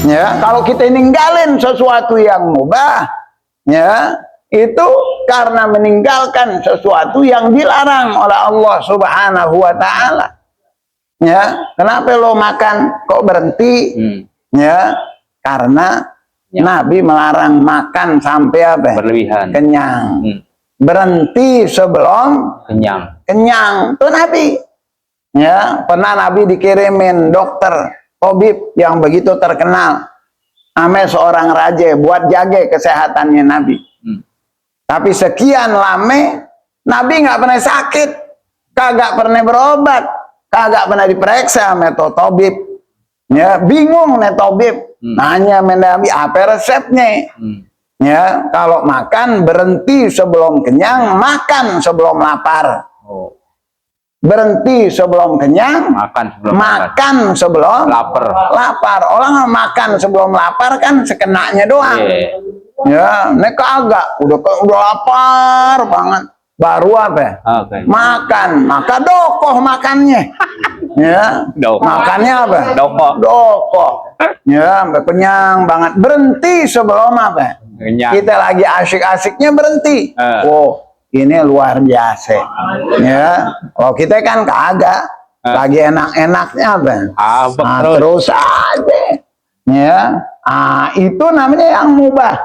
Ya, kalau kita ninggalin sesuatu yang mubah, ya, itu karena meninggalkan sesuatu yang dilarang oleh Allah Subhanahu wa taala. Ya, kenapa lo makan kok berhenti? Ya, karena Nabi melarang makan sampai apa? Berlebihan. Kenyang. Berhenti sebelum kenyang. Itu Nabi. Ya, pernah Nabi dikirimin dokter tabib yang begitu terkenal ame seorang raja buat jaga kesehatannya Nabi. Tapi sekian lama Nabi nggak pernah sakit, kagak pernah berobat, kagak pernah diperiksa sama tabib. Ya, bingung nih tabib. Nanya Nabi apa resepnya. Ya, kalau makan berhenti sebelum kenyang, makan sebelum lapar. Berhenti sebelum kenyang, makan sebelum lapar. Orang makan sebelum lapar kan sekenanya doang. Ya, nek kagak udah lapar banget. Baru apa? Makan, maka dokoh makannya. Ya, makannya apa? Dokoh. Ya, kenyang banget. Berhenti sebelum apa? Kita lagi asik-asiknya berhenti. Oh, ini luar biasa. Ya, kalau kita kan kagak. Lagi enak-enaknya apa? Terus aja. Ya, itu namanya yang mubah.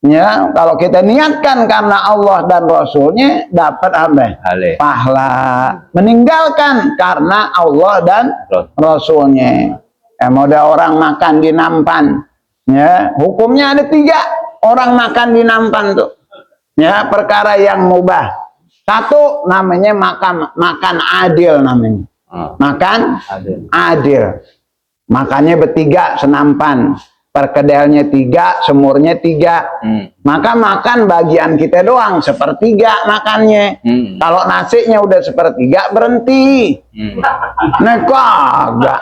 Ya, kalau kita niatkan karena Allah dan Rasulnya dapat apa? Pahala. Meninggalkan karena Allah dan Rasulnya. Ada orang makan di nampan. Ya, hukumnya ada 3 orang makan di nampan tuh. Ya, perkara yang mubah. 1 namanya makan adil namanya. Makan adil. Makannya bertiga senampan. Perkedelnya 3, semurnya 3. Maka makan bagian kita doang, sepertiga makannya. Kalau nasinya udah sepertiga, berhenti. Nah, kagak.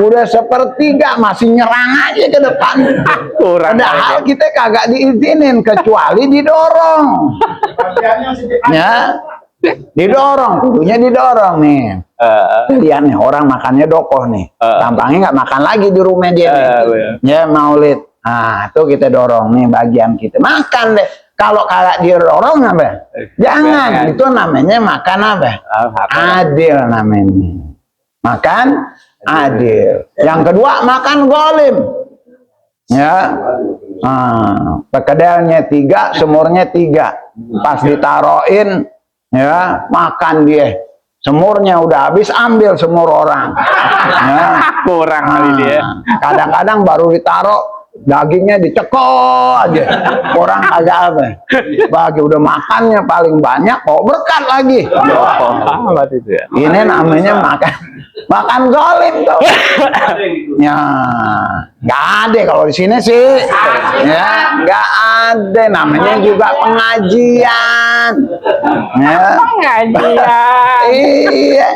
Udah sepertiga, masih nyerang aja ke depan. Padahal kita kagak diizinin, kecuali didorong. Ya, didorong, kudunya didorong nih. Lihat nih orang makannya dokoh nih, tampangnya nggak makan lagi di rumah dia nih. Ya maulid, tuh kita dorong nih bagian kita makan deh. Kalau kagak didorong apa? Jangan, itu namanya makan apa? Adil namanya. Makan adil. Yang kedua makan golim. Ya, pekedelnya 3, semurnya 3. Pas ditaroin, ya makan dia. Semurnya udah habis, ambil semur orang. Ya. Kurang kali dia. Kadang-kadang baru ditaruh, dagingnya dicekol aja. Orang agak apa? Bagi udah makannya paling banyak, kok berkat lagi. Ini namanya makan zalim tuh. Ya, nggak ada kalau di sini sih. Ya, nggak ada. Namanya juga pengajian. Ya. Pengajian. Iya.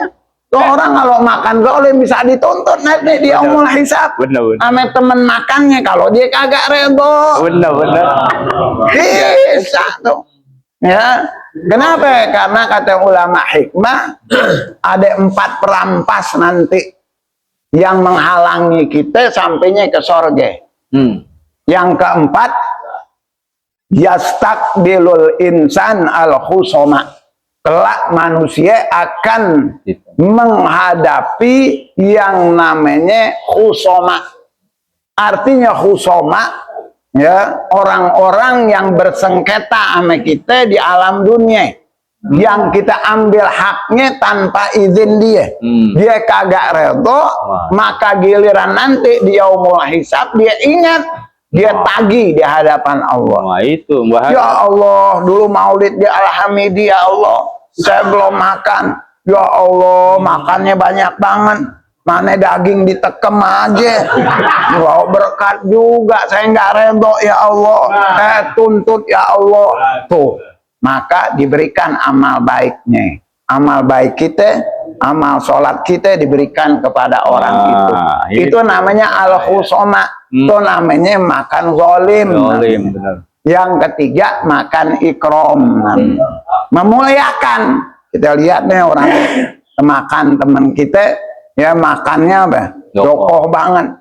Tuh orang kalau makan zalim bisa dituntut nanti dia mulai hisab. Sama temen makannya kalau dia kagak redho. Bisa tuh. Ya. Kenapa? Karena kata ulama hikmah ada 4 perampas nanti yang menghalangi kita sampainya ke sorga. Yang keempat, yastaqbilul insan al-khusoma. Kelak manusia akan menghadapi yang namanya khusoma. Artinya khusoma, ya, orang-orang yang bersengketa sama kita di alam dunia, yang kita ambil haknya tanpa izin dia. Dia kagak redho, maka giliran nanti di yaumul hisab dia ingat, dia tagih di hadapan Allah. Ya Allah, dulu maulid di Alhamdulillah, ya Allah, saya belum makan. Ya Allah, makannya banyak banget. Mana daging ditekem aja. Wow, berkat juga. Saya nggak redho ya Allah. Saya tuntut ya Allah. Tuh, maka diberikan amal baiknya. Amal baik kita, amal sholat kita diberikan kepada orang itu. Itu namanya al-khusoma. Itu namanya makan zalim. Yang ketiga makan ikram. Memuliakan. Kita lihat nih orang makan teman kita. Ya makannya apa? Dokoh banget.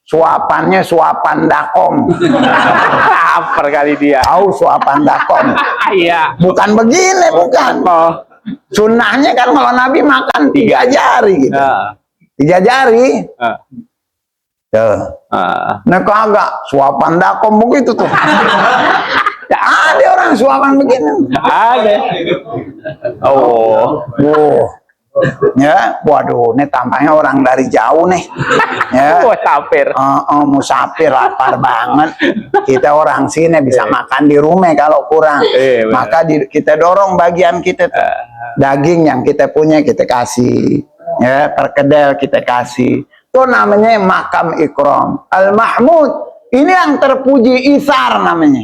suapannya suapan dakom. Lapar kali dia. Tahu suapan dakom? Iya. Bukan begini, bukan. Oh. Sunnahnya kan kalau Nabi makan 3 jari gitu. 3 jari. Tuh. Nah kagak suapan dakom begitu tuh. Ada orang suapan begini. Ada. Oh. Ya, waduh, ini tampaknya orang dari jauh nih. Ya. Musafir. Musafir, lapar banget. Kita orang sini bisa makan di rumah kalau kurang. Maka kita dorong bagian kita tuh. Daging yang kita punya kita kasih. Ya, perkedel kita kasih. Itu namanya makam ikram. Al-Mahmud. Ini yang terpuji, isar namanya.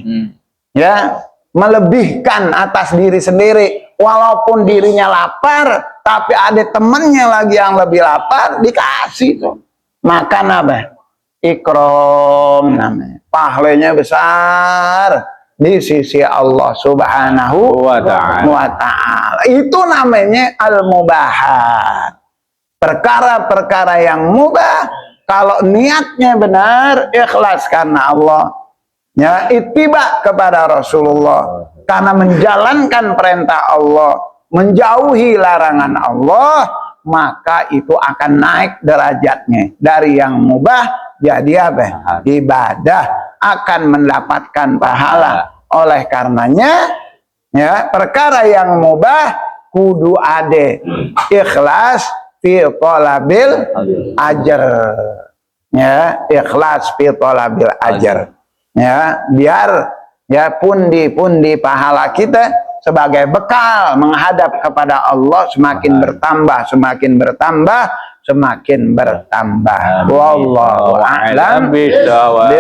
Ya, melebihkan atas diri sendiri. Walaupun dirinya lapar, tapi ada temennya lagi yang lebih lapar, dikasih tuh. Makan apa? Ikram namanya. Pahalanya besar di sisi Allah Subhanahu wa ta'ala. Itu namanya al-mubahat. Perkara-perkara yang mubah, kalau niatnya benar, ikhlas karena Allah. Ya, ittiba kepada Rasulullah. Karena menjalankan perintah Allah, menjauhi larangan Allah, maka itu akan naik derajatnya. Dari yang mubah jadi apa? Ibadah, akan mendapatkan pahala. Oleh karenanya, ya, perkara yang mubah kudu ade ikhlas fi thalabil ajr. Ya, ikhlas fi thalabil ajr. Ya, biar ya pundi-pundi pahala kita sebagai bekal menghadap kepada Allah semakin bertambah, semakin bertambah, semakin bertambah. Wallahu a'lam bishawab.